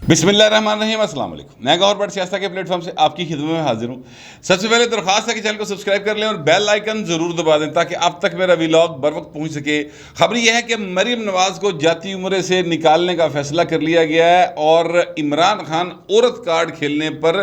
बिस्मिल्लाहिर्रहमानिर्रहीम, अस्सलाम वालेकुम। मैं गौर बट सियासत के प्लेटफॉर्म से आपकी खिदमत में हाजिर हूँ। सबसे पहले दरख्वास्त है कि चैनल को सब्सक्राइब कर लें और बेल आइकन ज़रूर दबा दें ताकि आप तक मेरा व्लॉग बर वक्त पहुँच सके। खबर यह है कि मरीम नवाज़ को जाती उम्र से निकालने का फैसला कर लिया गया है और इमरान खान औरत कार्ड खेलने पर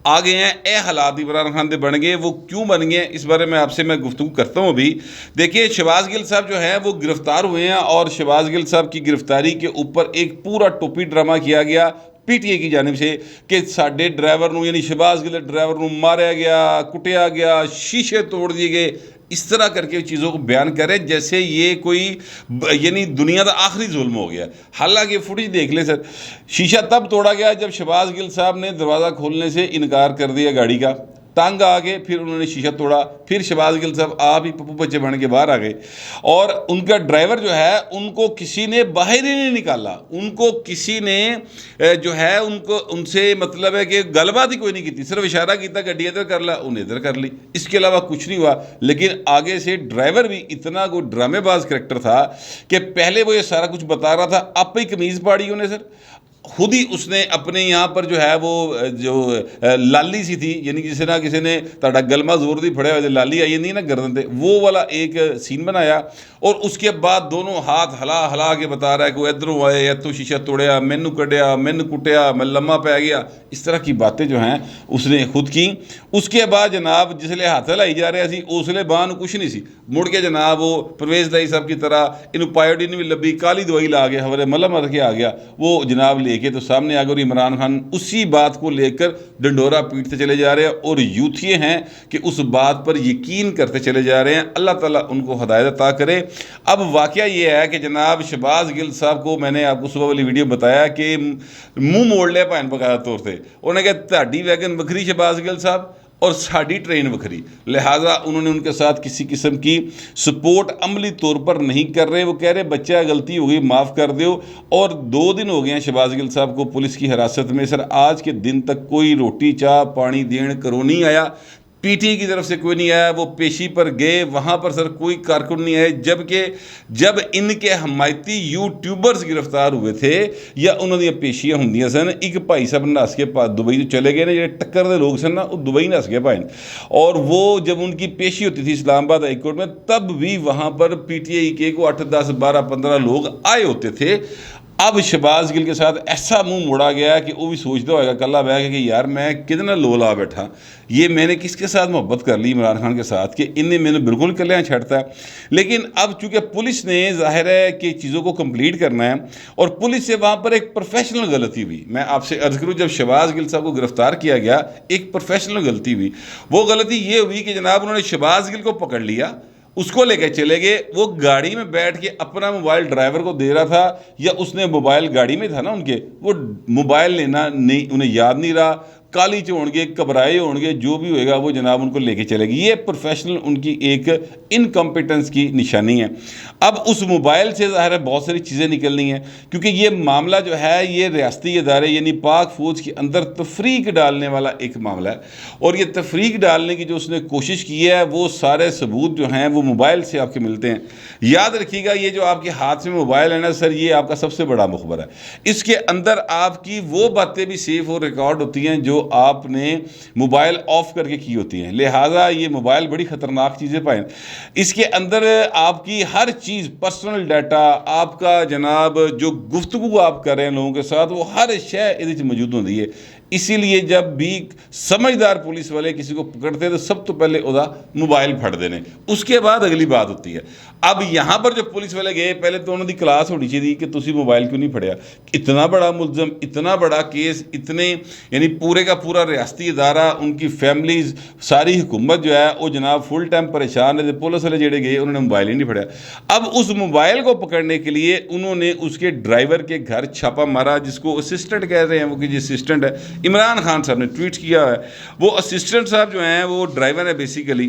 आ गए हैं। ए हालात इमरान खान के बन गए, वो क्यों बन गए इस बारे में आपसे मैं गुफ्तगू करता हूँ। अभी देखिए, शहबाज गिल साहब जो है वो गिरफ्तार हुए हैं और शहबाज गिल साहब की गिरफ्तारी के ऊपर एक पूरा टोपी ड्रामा किया गया पीटीए की जानिब से कि साडे ड्राइवर नूं यानी शहबाज गिल ड्राइवर नूं मारा गया, कुटिया गया, शीशे तोड़ दिए गए। इस तरह करके चीज़ों को बयान करे जैसे ये कोई यानी दुनिया का आखिरी जुल्म हो गया। हालांकि फुटेज देख ले सर, शीशा तब तोड़ा गया जब शहबाज गिल साहब ने दरवाज़ा खोलने से इनकार कर दिया गाड़ी का, तंग आ गए, फिर उन्होंने शीशा तोड़ा, फिर शहबाज गिल साहब आप ही पप्पू बच्चे बन के बाहर आ गए और उनका ड्राइवर जो है उनको किसी ने बाहर ही नहीं निकाला। उनको किसी ने जो है उनको उनसे मतलब है कि गलबात ही कोई नहीं की, सिर्फ इशारा किया गड्डी इधर कर ला, उन्हें इधर कर ली, इसके अलावा कुछ नहीं हुआ। लेकिन आगे से ड्राइवर भी इतना कोई ड्रामेबाज करैक्टर था कि पहले वो ये सारा कुछ बता रहा था, आप ही कमीज़ पाड़ी उन्हें सर, खुद ही उसने अपने यहाँ पर जो है वो जो लाली सी थी, यानी किसी ने ताड़ा गलमा जोर दी फड़े हुए लाली आई नहीं ना गर्दन पे, वो वाला एक सीन बनाया और उसके बाद दोनों हाथ हला हला के बता रहा है कि इधरों आए या तो शीशा तोड़िया, मैनू कढ़िया, मैनू कुटिया, मैं लम्मा पै गया। इस तरह की बातें जो हैं उसने खुद की। उसके बाद जनाब जिसले हाथ लाई जा रहा सी उसले बाह कुछ नहीं सी, मुड़ के जनाब वो परवेज दाई साहब की तरह इनू पायोडीन भी लभी, काली दवाई ला के हमारे मलम मर के आ गया, वो जनाब लेके तो सामने आ गए और इमरान खान उसी बात को लेकर डंडोरा पीटते चले जा रहे हैं और यूथिये हैं कि उस बात पर यकीन करते चले जा रहे हैं। अल्लाह ताला उनको हदायत अता करे। अब वाक़या ये है कि जनाब शहबाज गिल साहब को मैंने आपको सुबह वाली वीडियो बताया कि मुँह मोड़ लिया भैन बकाया तौर पर, उन्होंने कहा ताड़ी वैगन वखरी शहबाज गिल साहब और साड़ी ट्रेन वखरी, लिहाजा उन्होंने उनके साथ किसी किस्म की सपोर्ट अमली तौर पर नहीं कर रहे। वो कह रहे बच्चा गलती हो गई माफ़ कर दो। और 2 दिन हो गए हैं शहबाज गिल साहब को पुलिस की हिरासत में। सर आज के दिन तक कोई रोटी चाह पानी देने करो नहीं आया, पीटीए की तरफ से कोई नहीं आया। वो पेशी पर गए, वहाँ पर सर कोई कारकुन नहीं आए, जबकि जब इनके हमायती यूट्यूबर्स गिरफ्तार हुए थे या उन्होंने पेशियाँ होंदियां सन, एक भाई साहब नस के दुबई तो चले गए ना, जो टक्कर के लोग सन ना वो दुबई नस गए भाई, और वो जब उनकी पेशी होती थी इस्लामाबाद हाई कोर्ट में तब भी वहाँ पर पीटीआई के को 8, 10, 12, 15 लोग आए होते थे। अब शहबाज गिल के साथ ऐसा मुंह मोड़ा गया कि वो भी सोचता होगा कल्ला बह कि यार मैं कितना लोला बैठा, ये मैंने किसके साथ मोहब्बत कर ली इमरान खान के साथ कि इन्हें मैंने बिल्कुल कल्याण छड़ता है। लेकिन अब चूँकि पुलिस ने जाहिर है कि चीज़ों को कंप्लीट करना है और पुलिस से वहाँ पर एक प्रोफेशनल गलती हुई। मैं आपसे अर्ज़ करूँ, जब शहबाज गिल साहब को गिरफ्तार किया गया एक प्रोफेशनल गलती हुई। वो गलती ये हुई कि जनाब उन्होंने शहबाज गिल को पकड़ लिया, उसको लेकर चले गए, वो गाड़ी में बैठ के अपना मोबाइल ड्राइवर को दे रहा था या उसने मोबाइल गाड़ी में था ना उनके, वो मोबाइल लेना नहीं उन्हें याद नहीं रहा, काली च होंगे, घबराए होंगे, जो भी होएगा वो जनाब उनको लेके चलेगी। ये प्रोफेशनल उनकी एक इनकम्पिटेंस की निशानी है। अब उस मोबाइल से ज़ाहिर है बहुत सारी चीज़ें निकलनी हैं, क्योंकि ये मामला जो है ये रियासती इदारे यानी पाक फ़ौज के अंदर तफरीक डालने वाला एक मामला है और ये तफरीक डालने की जो उसने कोशिश की है वो सारे सबूत जो हैं वो मोबाइल से आपके मिलते हैं। याद रखिएगा, ये जो आपके हाथ में मोबाइल है ना सर, ये आपका सबसे बड़ा मुखबर है। इसके अंदर आपकी वो बातें भी सेफ और रिकॉर्ड होती हैं जो आपने मोबाइल ऑफ करके की होती हैं। लिहाजा ये मोबाइल बड़ी ख़तरनाक चीज़ें पाएं। इसके अंदर आपकी हर चीज़, पर्सनल डाटा, आपका जनाब जो गुफ्तगू आप कर रहे हैं लोगों के साथ, वो हर शय इहदे मौजूद होती है। इसीलिए जब भी समझदार पुलिस वाले किसी को पकड़ते हैं तो सब तो पहले उसका मोबाइल फट देने, उसके बाद अगली बात होती है। अब यहाँ पर जो पुलिस वाले गए पहले तो उन्होंने क्लास होनी चाहिए कि तुसी मोबाइल क्यों नहीं फड़िया। इतना बड़ा मुलजम, इतना बड़ा केस, इतने यानी पूरे का पूरा रियासती इदारा, उनकी फैमिलीज, सारी हुकूमत जो है वो जनाब फुल टाइम परेशान है। पुलिस वाले जेड़े गए उन्होंने मोबाइल ही नहीं फड़िया। अब उस मोबाइल को पकड़ने के लिए उन्होंने उसके ड्राइवर के घर छापा मारा, जिसको असिस्टेंट कह रहे हैं वो कि जी असिस्टेंट है। इमरान खान साहब ने ट्वीट किया है, वो असिस्टेंट साहब जो हैं वो ड्राइवर है बेसिकली,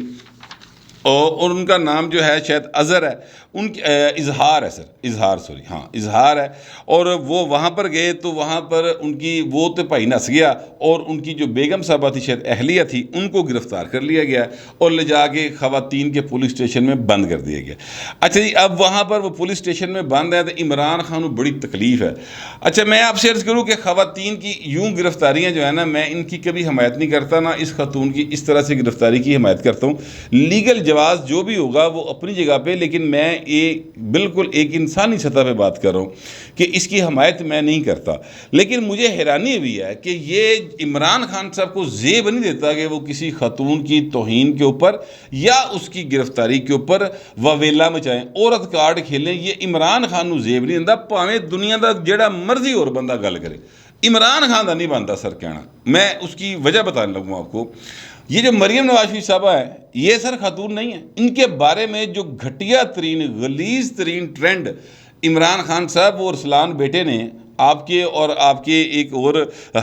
اور ان کا نام جو ہے شاید اظہر ہے، ان کی اظہار ہے سر، اظہار ہے، اور وہ وہاں پر گئے تو وہاں پر ان کی وہ تو بھائی نس گیا، اور ان کی جو بیگم صاحبہ تھی شاید اہلیہ تھی، ان کو گرفتار کر لیا گیا اور لے جا کے خواتین کے پولیس اسٹیشن میں بند کر دیا گیا۔ اچھا جی، اب وہاں پر وہ پولیس اسٹیشن میں بند ہے تو عمران خان کو بڑی تکلیف ہے۔ اچھا، میں آپ سے عرض کروں کہ خواتین کی یوں گرفتاریاں جو ہے نا، میں ان کی کبھی حمایت نہیں کرتا، نہ اس خاتون کی اس طرح سے گرفتاری کی حمایت کرتا ہوں۔ لیگل جواز جو بھی ہوگا وہ اپنی جگہ پہ، لیکن میں بالکل ایک انسانی سطح پہ بات کر رہا ہوں کہ اس کی حمایت میں نہیں کرتا۔ لیکن مجھے حیرانی بھی ہے کہ یہ عمران خان صاحب کو زیب نہیں دیتا کہ وہ کسی خاتون کی توہین کے اوپر یا اس کی گرفتاری کے اوپر واویلا مچائیں، عورت کارڈ کھیلیں۔ یہ عمران خان کو زیب نہیں دیتا، پاویں دنیا دا جڑا مرضی اور بندہ گل کرے، عمران خان دا نہیں بنتا سر کہنا۔ میں اس کی وجہ بتانے لگوں آپ کو۔ یہ جو مریم نواز شریف صاحبہ ہے، یہ سر خاتون نہیں ہے۔ ان کے بارے میں جو گھٹیا ترین غلیظ ترین ٹرینڈ عمران خان صاحب اور ارسلان بیٹے نے آپ کے اور آپ کے ایک اور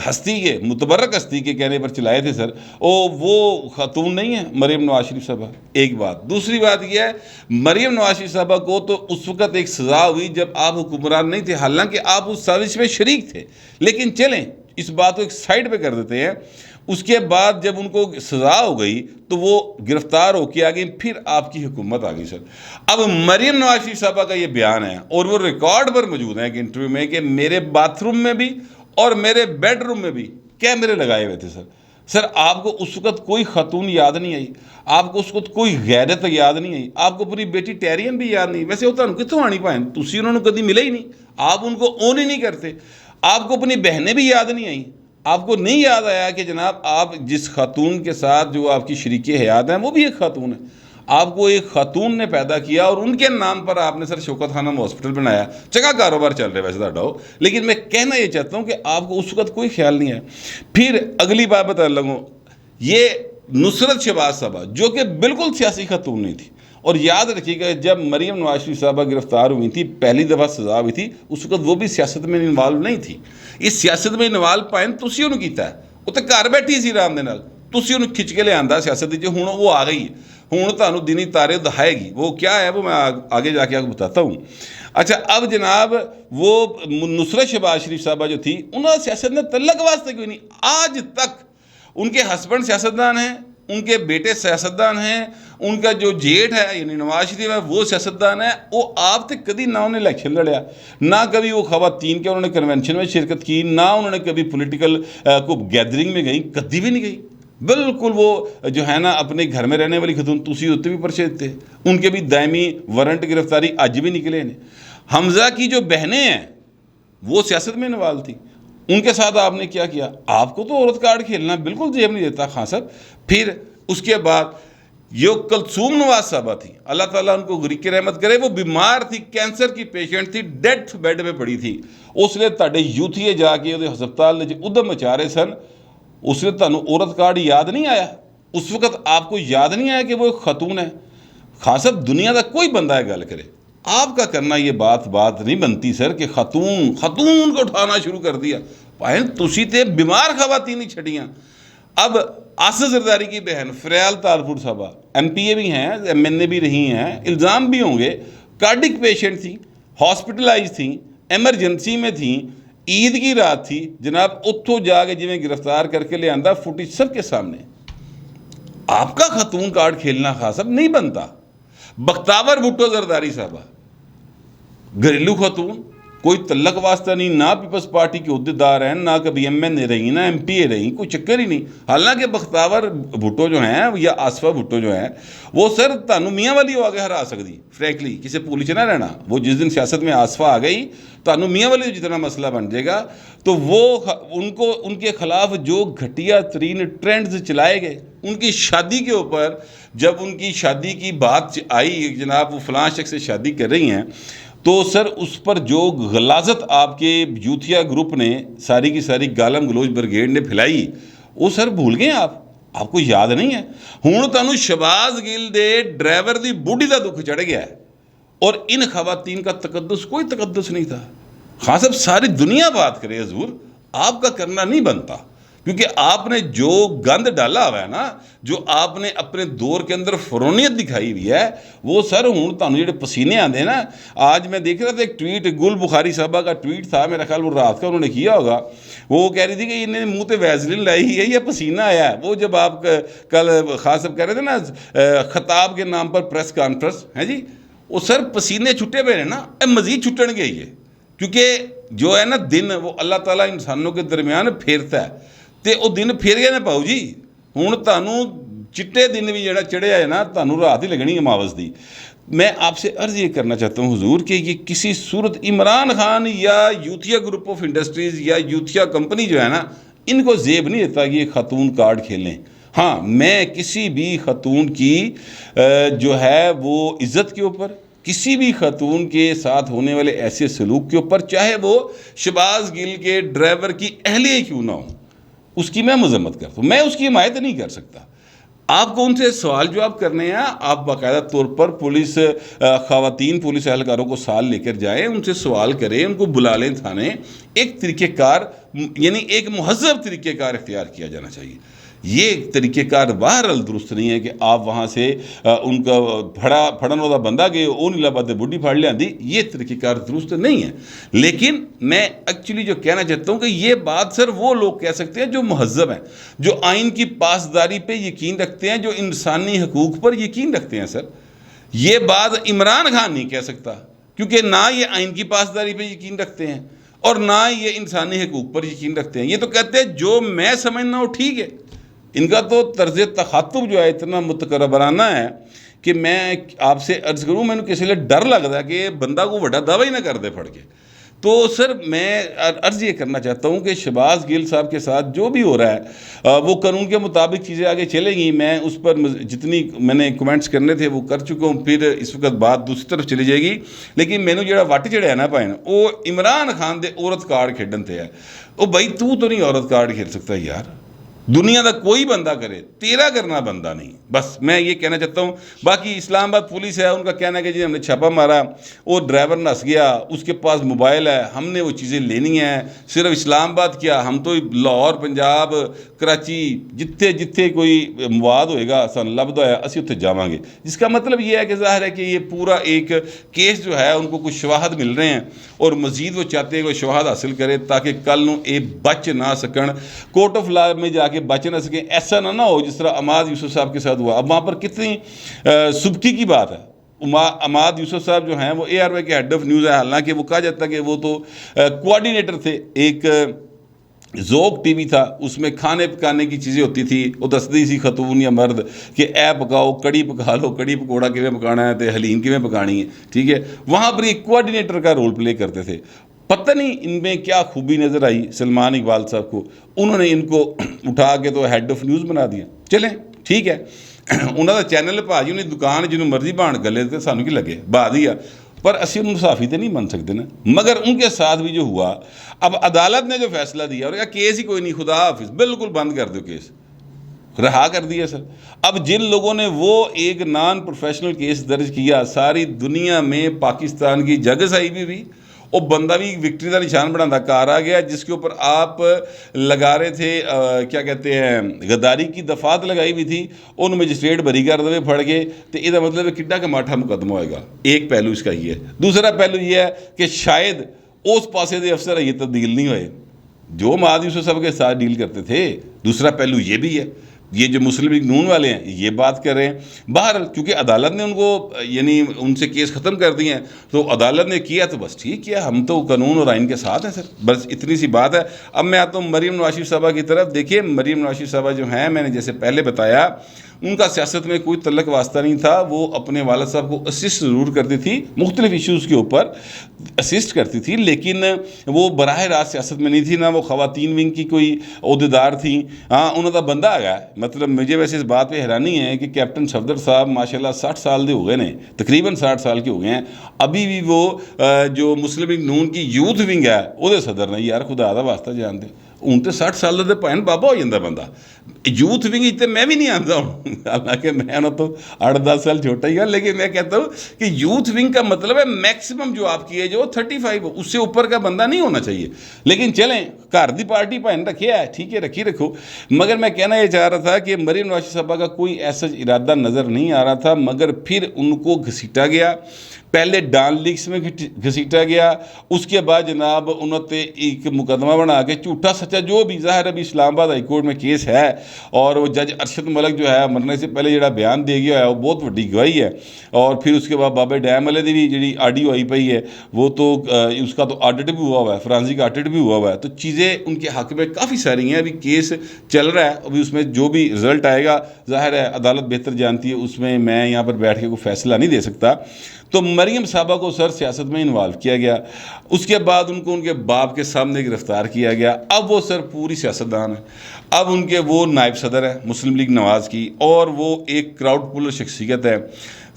ہستی کے متبرک ہستی کے کہنے پر چلائے تھے سر، وہ خاتون نہیں ہے مریم نواز شریف صاحبہ، ایک بات۔ دوسری بات یہ ہے، مریم نواز شریف صاحبہ کو تو اس وقت ایک سزا ہوئی جب آپ حکمران نہیں تھے، حالانکہ آپ اس سازش میں شریک تھے، لیکن چلیں اس بات کو ایک سائڈ پہ کر دیتے ہیں۔ اس کے بعد جب ان کو سزا ہو گئی تو وہ گرفتار ہو کے آ گئی، پھر آپ کی حکومت آ گئی سر۔ اب مریم نواز شریف صاحبہ کا یہ بیان ہے اور وہ ریکارڈ پر موجود ہے کہ انٹرویو میں، کہ میرے باتھ روم میں بھی اور میرے بیڈ روم میں بھی کیمرے لگائے ہوئے تھے سر۔ سر آپ کو اس وقت کوئی خاتون یاد نہیں آئی، آپ کو اس وقت کوئی غیرت یاد نہیں آئی، آپ کو اپنی بیٹی ٹیرین بھی یاد نہیں۔ ویسے وہ تمہیں کتوں آنی پائیں، تسی انہوں نے کدی ملے ہی نہیں، آپ ان کو اون ہی نہیں کرتے۔ آپ کو اپنی بہنیں بھی یاد نہیں آئیں، آپ کو نہیں یاد آیا کہ جناب آپ جس خاتون کے ساتھ جو آپ کی شریک حیات ہیں وہ بھی ایک خاتون ہے۔ آپ کو ایک خاتون نے پیدا کیا اور ان کے نام پر آپ نے سر شوکت خانم ہاسپٹل بنایا، چنگا کاروبار چل رہا ہے ویسے تھا، لیکن میں کہنا یہ چاہتا ہوں کہ آپ کو اس وقت کوئی خیال نہیں ہے۔ پھر اگلی بات بتانے لگوں، یہ نصرت شہباز صاحبہ جو کہ بالکل سیاسی خاتون نہیں تھی، اور یاد رکھیے گا جب مریم نواز شریف صاحبہ گرفتار ہوئی تھی، پہلی دفعہ سزا ہوئی تھی، اس وقت وہ بھی سیاست میں انوالو نہیں تھی۔ اس سیاست میں انوالو پائیں تسی انہوں کیتا ہے، وہ تو گھر بیٹھی سی آرام دے نال، تسی انہوں کھچ کے لے آندا سیاست جو ہوں وہ آ گئی ہے، ہوں تانوں دینی تارے دکھائے گی، وہ کیا ہے وہ میں آگے جا کے آپ کو بتاتا ہوں۔ اچھا، اب جناب وہ نصرت شہباز شریف صاحبہ جو تھی، انہوں نے سیاست میں تعلق واسطے کوئی نہیں، آج تک ان کے ہسبینڈ سیاستدان ہیں، ان کے بیٹے سیاستدان ہیں، ان کا جو جیٹھ ہے یعنی نواز شریف ہے وہ سیاستدان ہے۔ وہ آپ تک کدی نہ انہوں نے الیکشن لڑیا، نہ کبھی وہ خواتین کے انہوں نے کنونشن میں شرکت کی، نہ انہوں نے کبھی پولیٹیکل کو گیدرنگ میں گئی، کدی بھی نہیں گئی۔ بالکل وہ جو ہے نا اپنے گھر میں رہنے والی خاتون، تسی ہوتے بھی پرچے دیتے، ان کے بھی دائمی وارنٹ گرفتاری اج بھی نکلے ہیں۔ حمزہ کی جو بہنیں ہیں وہ سیاست میں انوالو تھیں، ان کے ساتھ آپ نے کیا کیا؟ آپ کو تو عورت کارڈ کھیلنا بالکل زیب نہیں دیتا خان صاحب۔ پھر اس کے بعد جو کلثوم نواز صاحبہ تھی، اللہ تعالیٰ ان کو غریق رحمت کرے، وہ بیمار تھی، کینسر کی پیشنٹ تھی، ڈیتھ بیڈ پہ پڑی تھی، اس نے تاڑے یوتھیے جا کے ہسپتال ادھم مچا رہے سن، اس نے تانوں عورت کارڈ یاد نہیں آیا؟ اس وقت آپ کو یاد نہیں آیا کہ وہ ایک خاتون ہے؟ خان صاحب دنیا کا کوئی بندہ ہے گل کرے، آپ کا کرنا یہ بات نہیں بنتی سر کہ خاتون کو اٹھانا شروع کر دیا۔ پائیں تسی تے بیمار خواتین ہی چھڑیاں۔ اب آصف زرداری کی بہن فریال تالپور صاحبہ ایم پی اے بھی ہیں، ایم این اے بھی رہی ہیں، الزام بھی ہوں گے، کارڈک پیشنٹ تھیں، ہاسپٹلائز تھیں، ایمرجنسی میں تھیں، عید کی رات تھی جناب، اتھوں جا کے جویں گرفتار کر کے لے آندہ فوٹیج سب کے سامنے۔ آپ کا خاتون کارڈ کھیلنا خاص اب نہیں بنتا۔ بختاور بھٹو زرداری صاحبہ گھریلو خاتون، کوئی تعلق واسطہ نہیں، نہ پیپلز پارٹی کے عہدیدار ہیں، نہ کبھی ایم این اے رہی، نہ ایم پی اے رہی، کوئی چکر ہی نہیں۔ حالانکہ بختاور بھٹو جو ہیں یا آصفہ بھٹو جو ہیں وہ سر تانوں میاں والی ہو آگے ہرا سکتی، فرینکلی کسی پولیس نہ رہنا۔ وہ جس دن سیاست میں آصفہ آ گئی تانوں میاں والی جتنا مسئلہ بن جائے گا، تو وہ ان کے خلاف جو گھٹیا ترین ٹرینڈز چلائے گئے، ان کی شادی کے اوپر جب ان کی شادی کی بات آئی جناب وہ فلاں شخص سے شادی کر رہی ہیں، تو سر اس پر جو غلاظت آپ کے یوتھیا گروپ نے ساری کی ساری گالم گلوچ برگیڈ نے پھیلائی، وہ سر بھول گئے آپ کو یاد نہیں ہے؟ ہوں تانوں شہباز گل دے ڈرائیور دی بوڈی دا دکھ چڑھ گیا ہے، اور ان خواتین کا تقدس کوئی تقدس نہیں تھا۔ خان صاحب ساری دنیا بات کرے حضور، آپ کا کرنا نہیں بنتا۔ کیونکہ آپ نے جو گند ڈالا ہوا ہے نا، جو آپ نے اپنے دور کے اندر فرونیت دکھائی ہوئی ہے، وہ سر ہوں تانوں جڑے پسینے آندے ہیں نا. آج میں دیکھ رہا تھا ایک ٹویٹ، گل بخاری صاحبہ کا ٹویٹ تھا، میرا خیال وہ رات کا انہوں نے کیا ہوگا. وہ کہہ رہی تھی کہ انہیں منہ پہ ویزلین لائی ہے یا پسینہ آیا ہے. وہ جب آپ کل خاص صاحب کہہ رہے تھے نا خطاب کے نام پر پریس کانفرنس ہے جی، وہ سر پسینے چھٹے پہ نا، مزید چھٹن گے یہ، کیونکہ جو ہے نا دن وہ اللہ تعالیٰ انسانوں کے درمیان پھیرتا ہے، تے وہ دن پھیر گئے نا پاؤ جی. ہوں تانوں چٹے دن بھی جڑا چڑھیا ہے نا، تانوں رات ہی لگنی ہے ماوس دی. میں آپ سے عرض یہ کرنا چاہتا ہوں حضور کہ یہ کسی صورت عمران خان یا یوتھیا گروپ آف انڈسٹریز یا یوتھیا کمپنی جو ہے نا، ان کو زیب نہیں دیتا کہ یہ خاتون کارڈ کھیلیں. ہاں، میں کسی بھی خاتون کی جو ہے وہ عزت کے اوپر، کسی بھی خاتون کے ساتھ ہونے والے ایسے سلوک کے اوپر، چاہے وہ شہباز گل کے ڈرائیور کی اہلیہ کیوں نہ ہو، اس کی میں مذمت کرتا ہوں. میں اس کی حمایت نہیں کر سکتا. آپ کو ان سے سوال جواب کرنے ہیں، آپ باقاعدہ طور پر خواتین پولیس اہلکاروں کو سال لے کر جائیں، ان سے سوال کریں، ان کو بلا لیں تھانے. ایک طریقہ کار، یعنی ایک مہذب طریقہ کار اختیار کیا جانا چاہیے. یہ طریقہ کار بہرحال درست نہیں ہے کہ آپ وہاں سے ان کا پھڑن والا بندہ گئے وہ نہیں لبا دے بڈی پھاڑ لیا دی. یہ طریقہ کار درست نہیں ہے. لیکن میں ایکچولی جو کہنا چاہتا ہوں کہ یہ بات سر وہ لوگ کہہ سکتے ہیں جو مہذب ہیں، جو آئین کی پاسداری پہ یقین رکھتے ہیں، جو انسانی حقوق پر یقین رکھتے ہیں. سر یہ بات عمران خان نہیں کہہ سکتا، کیونکہ نہ یہ آئین کی پاسداری پہ یقین رکھتے ہیں اور نہ یہ انسانی حقوق پر یقین رکھتے ہیں. یہ تو کہتے ہیں جو میں سمجھنا ہوں ٹھیک ہے. ان کا تو طرز تخاطب جو ہے اتنا متکبرانہ ہے کہ میں آپ سے عرض کروں، میں نے کسی لیے ڈر لگتا ہے کہ بندہ کو بڑا دعویٰ ہی نہ کر دے پھڑ کے. تو سر میں عرض یہ کرنا چاہتا ہوں کہ شہباز گل صاحب کے ساتھ جو بھی ہو رہا ہے وہ قانون کے مطابق چیزیں آگے چلیں گی. میں اس پر جتنی میں نے کمنٹس کرنے تھے وہ کر چکا ہوں. پھر اس وقت بات دوسری طرف چلی جائے گی. لیکن مینوں جڑا وٹ چڑھیا نا پائن، وہ عمران خان دے عورت کارڈ کھیڈن تے ہے. وہ بھائی تو نہیں عورت کارڈ کھیل سکتا یار، دنیا کا کوئی بندہ کرے، تیرا کرنا بندہ نہیں. بس میں یہ کہنا چاہتا ہوں. باقی اسلام آباد پولیس ہے، ان کا کہنا ہے کہ جی ہم نے چھاپا مارا، وہ ڈرائیور نس گیا، اس کے پاس موبائل ہے، ہم نے وہ چیزیں لینی ہیں. صرف اسلام آباد کیا، ہم تو لاہور، پنجاب، کراچی، جتھے جتھے کوئی مواد ہوئے گا سن لبدا ہے اسی اتنے جاواں گے. جس کا مطلب یہ ہے کہ ظاہر ہے کہ یہ پورا ایک کیس جو ہے ان کو کچھ شواہد مل رہے ہیں اور مزید وہ چاہتے ہیں کہ وہ شواہد حاصل کرے تاکہ کل نو اے بچ نہ سکن، کورٹ آف لا میں جا کے بچ نہ سکیں. ایسا نہ ہو جس طرح عماد یوسف صاحب کے ساتھ ہوا. اب وہاں پر کتنی سبکی کی بات ہے. عماد یوسف صاحب جو ہیں وہ اے آر وائی کے ہیڈ آف نیوز ہے، حالانکہ وہ کہا جاتا ہے کہ وہ تو کوآرڈینیٹر تھے. ایک ذوق ٹی وی تھا، اس میں کھانے پکانے کی چیزیں ہوتی تھی. وہ دستی سی خاتون یا مرد کہ اے پکاؤ، کڑی پکا لو، کڑی پکوڑا کیویں پکانا ہے تے حلیم کیویں پکانی ہے، ٹھیک ہے. وہاں پر ایک کوآرڈینیٹر کا رول پلے کرتے تھے. پتہ نہیں ان میں کیا خوبی نظر آئی سلمان اقبال صاحب کو، انہوں نے ان کو اٹھا کے تو ہیڈ آف نیوز بنا دیا. چلیں ٹھیک ہے، انہوں کا چینل پا جی، انہیں دکان جنہوں مرضی بان گلے تے سانوں کی لگے بہا دیا، پر اسی ان صافی تے نہیں بن سکتے نا. مگر ان کے ساتھ بھی جو ہوا، اب عدالت نے جو فیصلہ دیا اور کیس ہی کوئی نہیں، خدا حافظ، بالکل بند کر دو کیس، رہا کر دیا سر. اب جن لوگوں نے وہ ایک نان پروفیشنل کیس درج کیا، ساری دنیا میں پاکستان کی جگ سائی بھی ہوئی، وہ بندہ بھی وکٹری کا نشان بنا کار آ گیا جس کے اوپر آپ لگا رہے تھے کیا کہتے ہیں غداری کی دفعات لگائی ہوئی تھی، ان مجسٹریٹ بری کر دے پھڑ گئے. تو یہ مطلب ہے کڈا کا ماٹھا مقدمہ ہوئے گا. ایک پہلو اس کا یہ ہے. دوسرا پہلو یہ ہے کہ شاید اس پاسے دے افسر یہ تبدیل نہیں ہوئے جو عماد یوسف صاحب کے ساتھ ڈیل کرتے تھے. دوسرا پہلو یہ بھی ہے، یہ جو مسلم لیگ نون والے ہیں یہ بات کر رہے ہیں. بہرحال کیونکہ عدالت نے ان کو یعنی ان سے کیس ختم کر دیے ہیں تو عدالت نے کیا تو بس ٹھیک کیا، ہم تو قانون اور آئین کے ساتھ ہیں سر. بس اتنی سی بات ہے. اب میں آتا ہوں مریم نواز شریف صاحبہ کی طرف. دیکھیے مریم نواز شریف صاحبہ جو ہیں، میں نے جیسے پہلے بتایا، ان کا سیاست میں کوئی تعلق واسطہ نہیں تھا. وہ اپنے والد صاحب کو اسسٹ ضرور کرتی تھی، مختلف ایشوز کے اوپر اسسٹ کرتی تھی، لیکن وہ براہ راست سیاست میں نہیں تھی. نہ وہ خواتین ونگ کی کوئی عہدیدار تھیں. ہاں انہوں کا بندہ آ گیا. مطلب مجھے ویسے اس بات پہ حیرانی ہے کہ کیپٹن صفدر صاحب ماشاءاللہ 60 سال دے ہو گئے ہیں، تقریباً 60 سال کے ہو گئے ہیں، ابھی بھی وہ جو مسلم لیگ نون کی یوتھ ونگ ہے وہ صدر نہیں. یار خدا دا واسطہ جان دے، ਹੁਣ ਤੇ 60 ਸਾਲ ਦੇ ਭੈਣ ਬਾਬਾ ਹੋ ਜਾਂਦਾ ਬੰਦਾ। यूथ विंग तो मैं भी नहीं आता हूँ, हालांकि मैं ना तो 8-10 साल छोटा ही है, लेकिन मैं कहता हूँ कि यूथ विंग का मतलब है मैक्सिमम जो आपकी एज हो 35 हो, उससे ऊपर का बंदा नहीं होना चाहिए। लेकिन चलें, घर दी पार्टी भाई रखे है, ठीक है रखी रखो। मगर मैं कहना ये चाह रहा था कि मरीम नवाज साहबा का कोई ऐसा इरादा नज़र नहीं आ रहा था, मगर फिर उनको घसीटा गया। पहले डाल लीक्स में घसीटा गया, उसके बाद जनाब उन्होंने एक मुकदमा बना के झूठा सच्चा जो भी, ज़ाहिर अभी इस्लामाबाद हाई कोर्ट में केस है, और वो जज अरशद मलिक जो है मरने से पहले जो बयान दे गया है वो बहुत वड्डी गवाही है। और फिर उसके बाद बाबे डैम वाले की भी जी ऑडियो आई पई है, वो तो उसका तो ऑडिट भी हुआ हुआ है, फॉरेंसिक ऑडिट भी हुआ हुआ है। तो चीज़ें उनके हक में काफ़ी सारी हैं, अभी केस चल रहा है, अभी उसमें जो भी रिज़ल्ट आएगा ज़ाहिर है अदालत बेहतर जानती है, उसमें मैं यहाँ पर बैठ के कोई फैसला नहीं दे सकता। तो मरीम साहबा को सर सियासत में इन्वॉल्व किया गया, उसके बाद उनको उनके बाप के सामने गिरफ़्तार किया गया। अब वो सर पूरी सियासतदान है, अब उनके वो नायब सदर है मुस्लिम लीग नवाज़ की, और वो एक क्राउड पुलर शख्सियत है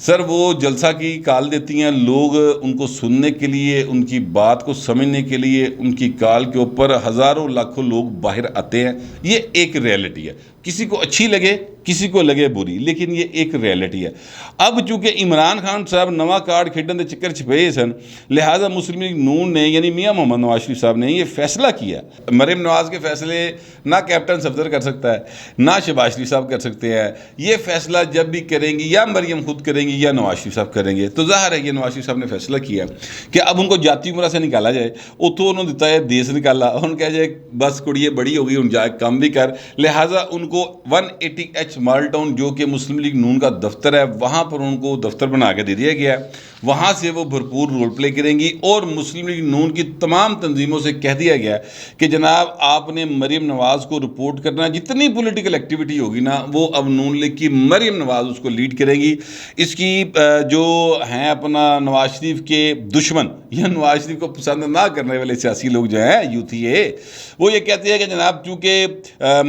सर। वो जलसा की कॉल देती हैं, लोग उनको सुनने के लिए, उनकी बात को समझने के लिए उनकी कॉल के ऊपर हज़ारों लाखों लोग बाहर आते हैं। ये एक रियलिटी है, किसी को अच्छी लगे किसी को लगे बुरी, लेकिन ये एक रियलिटी है। अब चूँकि इमरान खान साहब नवा कार्ड खेडन के चक्कर च पे सन, लिहाजा मुस्लिम लीग नून ने यानी मियाँ मोहम्मद नवाज शरीफ साहब ने ये फैसला किया। मरीम नवाज के फैसले ना कैप्टन सफदर कर सकता है, ना शहबाज शरीफ साहब कर सकते हैं। ये फैसला जब भी करेंगी या मरीम खुद करेंगी या नवाज शरीफ साहब करेंगे। तो ज़ाहिर है कि नवाज शरीफ साहब ने फैसला किया कि अब उनको जाती उमरा से निकाला जाए, उतो उन्होंने दिता है देश निकाला, उन्होंने कहा जाए बस कुड़िए बड़ी हो गई हूँ जाए काम भी कर। लिहाजा उनको 180H माल टाउन जो कि मुस्लिम लीग नून का दफ्तर है, वहाँ पर उनको दफ्तर बना के दे दिया गया है। वहाँ से वो भरपूर रोल प्ले करेंगी, और मुस्लिम लीग नून की तमाम तंजीमों से कह दिया गया कि जनाब आपने मरीम नवाज़ को रिपोर्ट करना, जितनी पॉलिटिकल एक्टिविटी होगी ना वो अब नून लीग की मरीम नवाज़ उसको लीड करेंगी। इसकी जो हैं अपना नवाज शरीफ के दुश्मन या नवाज शरीफ को पसंद ना करने वाले सियासी लोग जो हैं यूथी है, वो ये कहते हैं कि जनाब चूँकि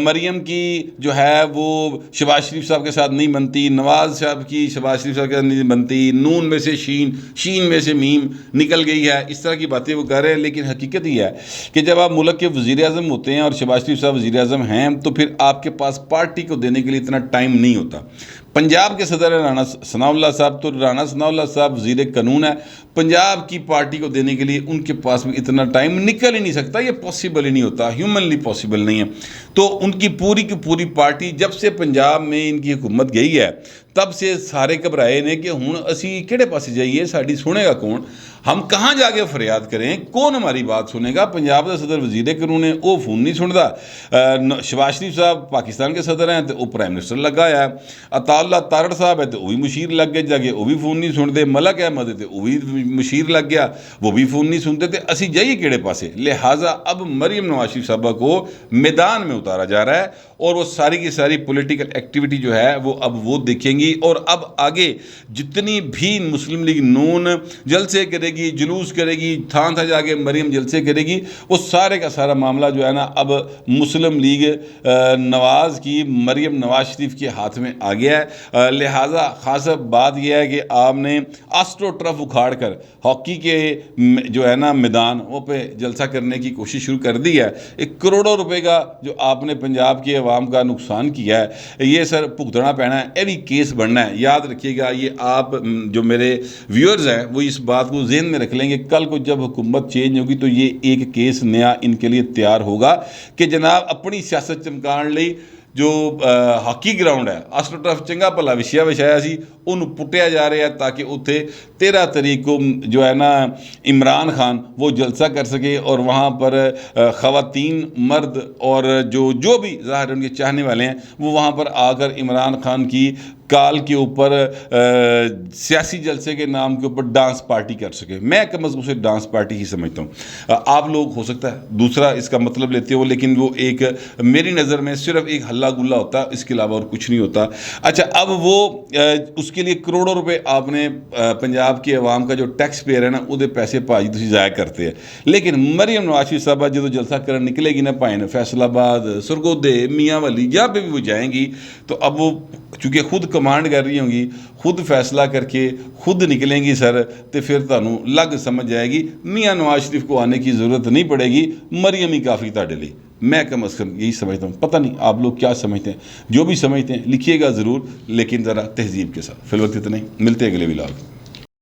मरीम की जो है वो शहबाज शरीफ साहब के साथ नहीं बनती, नवाज साहब की शहबाज शरीफ साहब के साथ नहीं बनती, नून में से शीन में से मीम निकल गई है, इस तरह की बातें वो कर रहे हैं। लेकिन हकीकत ही है कि जब आप मुल्क के वज़ीर आज़म होते हैं और शहबाज शरीफ साहब वज़ीर आज़म हैं, तो फिर आपके पास पार्टी को देने के लिए इतना टाइम नहीं होता। पंजाब के सदर राना सनाउल्लाह साहब, तो राना सनाउल्लाह साहब वज़ीर कानून है, पंजाब की पार्टी को देने के लिए उनके पास भी इतना टाइम निकल ही नहीं सकता, ये पॉसिबल ही नहीं होता, ह्यूमनली पॉसिबल नहीं है। तो उनकी पूरी की पूरी पार्टी जब से पंजाब में इनकी हुकूमत गई है तब से सारे घबराए ने कि हुण असी किहड़े पासे जाइए, साड़ी सुनेगा कौन, हम कहाँ जाके फरियाद करें, कौन हमारी बात सुनेगा। पंजाब का सदर वज़ीर कानून है, वो फोन नहीं सुनता। शहबाज शरीफ साहब पाकिस्तान के सदर हैं तो वो प्राइम मिनिस्टर लगा है, अताउल्लाह तारड़ साहब है तो वो भी मुशीर लग गए जाके, वो भी फ़ोन नहीं सुनते। मलक अहमद है तो वो भी मुशीर लग गया, वो भी फ़ोन नहीं सुनते। तो असी जाइए किहड़े पासे। लिहाजा अब मरीम नवाज शरीफ साहबा को मैदान में उतारा जा रहा है, और वो सारी की सारी पॉलिटिकल एक्टिविटी जो है वो अब वो देखेंगी। और अब आगे जितनी भी मुस्लिम लीग नून जलसे करेगी, जुलूस करेगी, थान था जाके मरीम जलसे करेगी, वो सारे का सारा मामला जो है ना अब मुस्लिम लीग नवाज़ की मरीम नवाज शरीफ के हाथ में आ गया है। लिहाजा ख़ास बात यह है कि आपने आस्ट्रो ट्रफ उखाड़ कर हॉकी के जो है ना मैदान वो पे जलसा करने की कोशिश शुरू कर दी है। 1 करोड़ों रुपए का जो आपने पंजाब की आवाम का नुकसान किया है, ये सर भुगतना पैना है, ये भी केस बनना है। याद रखिएगा, ये आप जो मेरे व्यूअर्स हैं वो इस बात को ज़हन में रख लेंगे, कल को जब हुकूमत चेंज होगी तो ये एक केस नया इनके लिए तैयार होगा कि जनाब अपनी सियासत चमकाने ਲਈ जो हॉकी ग्राउंड है आस्ट्रोटर्फ चंगा भला विछाया सी, उन्होंने पुट्टिया जा रहा है ताकि उत्थे 13 तरीक को जो है ना इमरान खान वो जलसा कर सके, और वहाँ पर ख़वातीन मर्द और जो भी ज़ाहिर उनके चाहने वाले हैं वो वहाँ पर आकर इमरान खान की काल के ऊपर सियासी जलसे के नाम के ऊपर डांस पार्टी कर सके। मैं कम अज़ कम उसे डांस पार्टी ही समझता हूँ। आप लोग हो सकता है दूसरा इसका मतलब लेते हो, लेकिन वो एक मेरी नज़र में सिर्फ एक हल्ला गुल्ला होता है, इसके अलावा और कुछ नहीं होता। अच्छा, अब वो उसके लिए करोड़ों रुपए आपने पंजाब की आवाम का जो टैक्स पेयर है ना वो पैसे भाजी तुम ज़ाया करते हैं। लेकिन मरीम नवाज शरीफ साहबा जो जलसा करने निकलेगी ना भाई फैसलाबाद, सरगोदे, मियाँ वाली जहाँ पे भी वो जाएंगी, तो अब वो चूँकि खुद कमांड कर रही होंगी, खुद फैसला करके खुद निकलेंगी सर, तो फिर तुहानू लग समझ जाएगी मियाँ नवाज शरीफ को आने की ज़रूरत नहीं पड़ेगी, मरीम ही काफ़ी तुहाडे लई। میں کم از کم یہی سمجھتا ہوں. پتہ نہیں آپ لوگ کیا سمجھتے ہیں, جو بھی سمجھتے ہیں لکھیے گا ضرور, لیکن ذرا تہذیب کے ساتھ. فی الوقت اتنا ہی, ملتے ہیں اگلے ولاگ.